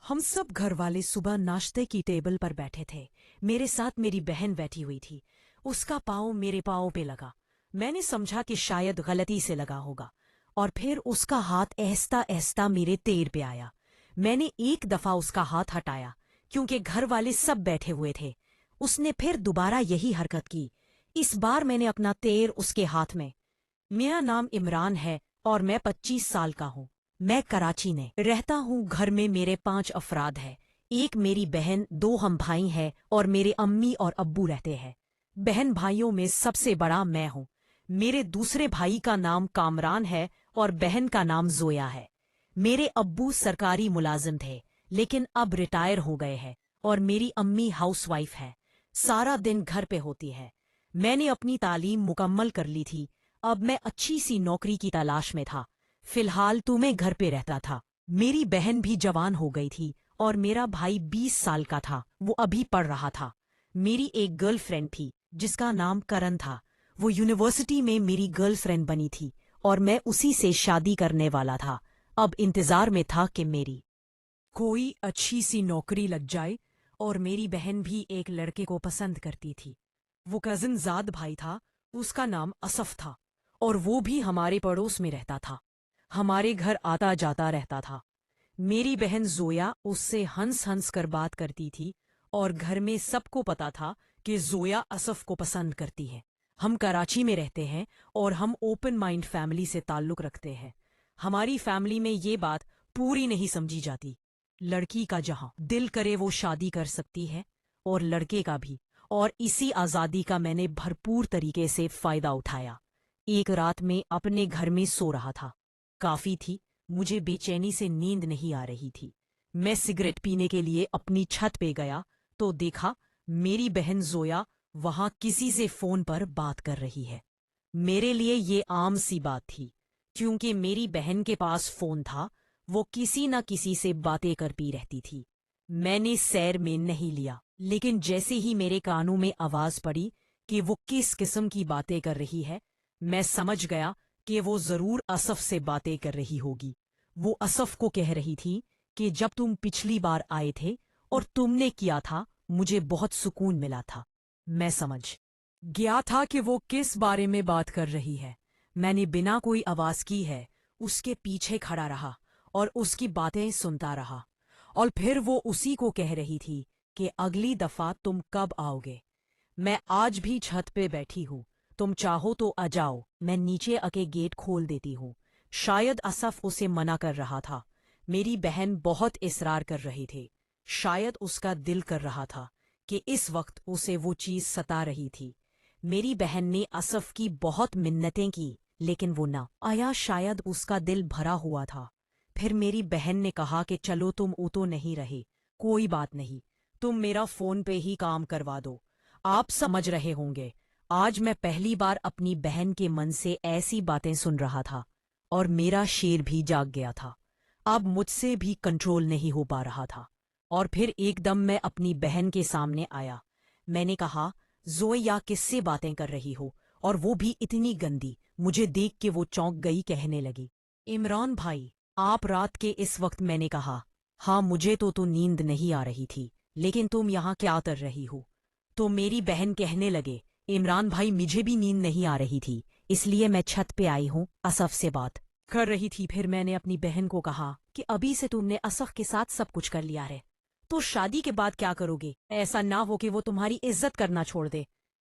हम सब घर वाले सुबह नाश्ते की टेबल पर बैठे थे। मेरे साथ मेरी बहन बैठी हुई थी। उसका पाँव मेरे पाँव पे लगा। मैंने समझा कि शायद गलती से लगा होगा, और फिर उसका हाथ ऐस्ता ऐस्ता मेरे पैर पे आया। मैंने एक दफा उसका हाथ हटाया क्योंकि घर वाले सब बैठे हुए थे। उसने फिर दोबारा यही हरकत की। इस बार मैंने अपना पैर उसके हाथ में। मेरा नाम इमरान है और मैं 25 साल का हूँ। मैं कराची में रहता हूँ। घर में मेरे 5 अफराद हैं। एक मेरी बहन, 2 हम भाई हैं और मेरे अम्मी और अब्बू रहते हैं। बहन भाइयों में सबसे बड़ा मैं हूँ। मेरे दूसरे भाई का नाम कामरान है और बहन का नाम जोया है। मेरे अब्बू सरकारी मुलाजिम थे, लेकिन अब रिटायर हो गए हैं, और मेरी अम्मी हाउसवाइफ है, सारा दिन घर पे होती है। मैंने अपनी तालीम मुकम्मल कर ली थी। अब मैं अच्छी सी नौकरी की तलाश में था। फिलहाल तो मैं घर पे रहता था। मेरी बहन भी जवान हो गई थी और मेरा भाई 20 साल का था। वो अभी पढ़ रहा था। मेरी एक गर्लफ्रेंड थी जिसका नाम करण था। वो यूनिवर्सिटी में मेरी गर्लफ्रेंड बनी थी और मैं उसी से शादी करने वाला था। अब इंतजार में था कि मेरी कोई अच्छी सी नौकरी लग जाए, और मेरी बहन भी एक लड़के को पसंद करती थी। वो कजिन जाद भाई था। उसका नाम असफ था और वो भी हमारे पड़ोस में रहता था। हमारे घर आता जाता रहता था। मेरी बहन जोया उससे हंस हंस कर बात करती थी, और घर में सबको पता था कि जोया असफ को पसंद करती है। हम कराची में रहते हैं और हम ओपन माइंड फैमिली से ताल्लुक रखते हैं। हमारी फैमिली में ये बात पूरी नहीं समझी जाती। लड़की का जहां दिल करे वो शादी कर सकती है, और लड़के का भी। और इसी आज़ादी का मैंने भरपूर तरीके से फायदा उठाया। एक रात में अपने घर में सो रहा था। काफी थी, मुझे बेचैनी से नींद नहीं आ रही थी। मैं सिगरेट पीने के लिए अपनी छत पे गया तो देखा मेरी बहन जोया वहां किसी से फोन पर बात कर रही है। मेरे लिए ये आम सी बात थी, क्योंकि मेरी बहन के पास फोन था। वो किसी न किसी से बातें करती रहती थी। मैंने सैर में नहीं लिया, लेकिन जैसे ही मेरे कानों में आवाज पड़ी कि वो किस किस्म की बातें कर रही है, मैं समझ गया कि वो जरूर असफ से बातें कर रही होगी। वो असफ को कह रही थी कि जब तुम पिछली बार आए थे और तुमने किया था, मुझे बहुत सुकून मिला था। मैं समझ गया था कि वो किस बारे में बात कर रही है। मैंने बिना कोई आवाज की है उसके पीछे खड़ा रहा और उसकी बातें सुनता रहा। और फिर वो उसी को कह रही थी कि अगली दफा तुम कब आओगे। मैं आज भी छत पे बैठी हूँ। तुम चाहो तो आ जाओ, मैं नीचे आके गेट खोल देती हूँ। शायद असफ उसे मना कर रहा था। मेरी बहन बहुत इसरार कर रही थी। शायद उसका दिल कर रहा था कि इस वक्त उसे वो चीज सता रही थी। मेरी बहन ने असफ की बहुत मिन्नतें की, लेकिन वो ना आया। शायद उसका दिल भरा हुआ था। फिर मेरी बहन ने कहा कि चलो, तुम तो नहीं रहे, कोई बात नहीं, तुम मेरा फोन पे ही काम करवा दो। आप समझ रहे होंगे, आज मैं पहली बार अपनी बहन के मन से ऐसी बातें सुन रहा था, और मेरा शेर भी जाग गया था। अब मुझसे भी कंट्रोल नहीं हो पा रहा था। और फिर एकदम मैं अपनी बहन के सामने आया। मैंने कहा, जोया किससे बातें कर रही हो, और वो भी इतनी गंदी। मुझे देख के वो चौंक गई। कहने लगी, इमरान भाई, आप रात के इस वक्त। मैंने कहा, हाँ, मुझे तो नींद नहीं आ रही थी, लेकिन तुम यहाँ क्या कर रही हो। तो मेरी बहन कहने लगे, इमरान भाई, मुझे भी नींद नहीं आ रही थी, इसलिए मैं छत पे आई हूँ, असफ से बात कर रही थी। फिर मैंने अपनी बहन को कहा कि अभी से तुमने असफ के साथ सब कुछ कर लिया है, तो शादी के बाद क्या करोगे। ऐसा ना हो कि वो तुम्हारी इज्जत करना छोड़ दे।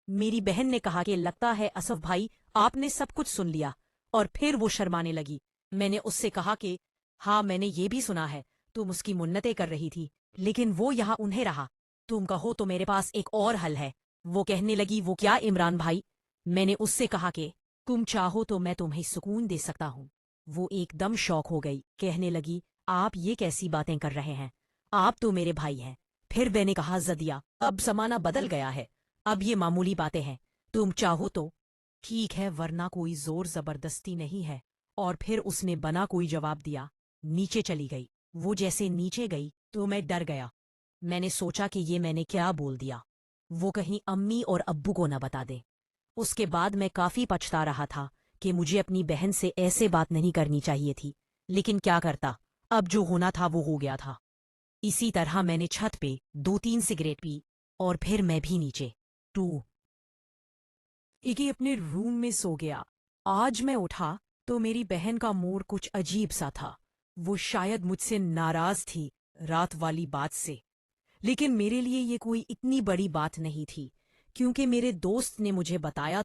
मेरी बहन ने कहा कि लगता है असफ भाई, आपने सब कुछ सुन लिया। और फिर वो शर्माने लगी। मैंने उससे कहा कि हाँ, मैंने ये भी सुना है, तुम उसकी मुन्नतें कर रही थी, लेकिन वो यहाँ उन्हें रहा। तुम कहो तो मेरे पास एक और हल है। वो कहने लगी, वो क्या इमरान भाई। मैंने उससे कहा कि तुम चाहो तो मैं तुम्हें सुकून दे सकता हूँ। वो एकदम शौक हो गई। कहने लगी, आप ये कैसी बातें कर रहे हैं, आप तो मेरे भाई हैं। फिर मैंने कहा, जदिया, अब जमाना बदल गया है, अब ये मामूली बातें हैं। तुम चाहो तो ठीक है, वरना कोई जोर जबरदस्ती नहीं है। और फिर उसने बना कोई जवाब दिया, नीचे चली गई। वो जैसे नीचे गई तो मैं डर गया। मैंने सोचा कि ये मैंने क्या बोल दिया, वो कहीं अम्मी और अब्बू को न बता दे। उसके बाद मैं काफी पछता रहा था कि मुझे अपनी बहन से ऐसे बात नहीं करनी चाहिए थी, लेकिन क्या करता, अब जो होना था वो हो गया था। इसी तरह मैंने छत पे 2-3 सिगरेट पी और फिर मैं भी नीचे 2 इकी अपने रूम में सो गया। आज मैं उठा तो मेरी बहन का मूड कुछ अजीब सा था। वो शायद मुझसे नाराज थी रात वाली बात से, लेकिन मेरे लिए ये कोई इतनी बड़ी बात नहीं थी, क्योंकि मेरे दोस्त ने मुझे बताया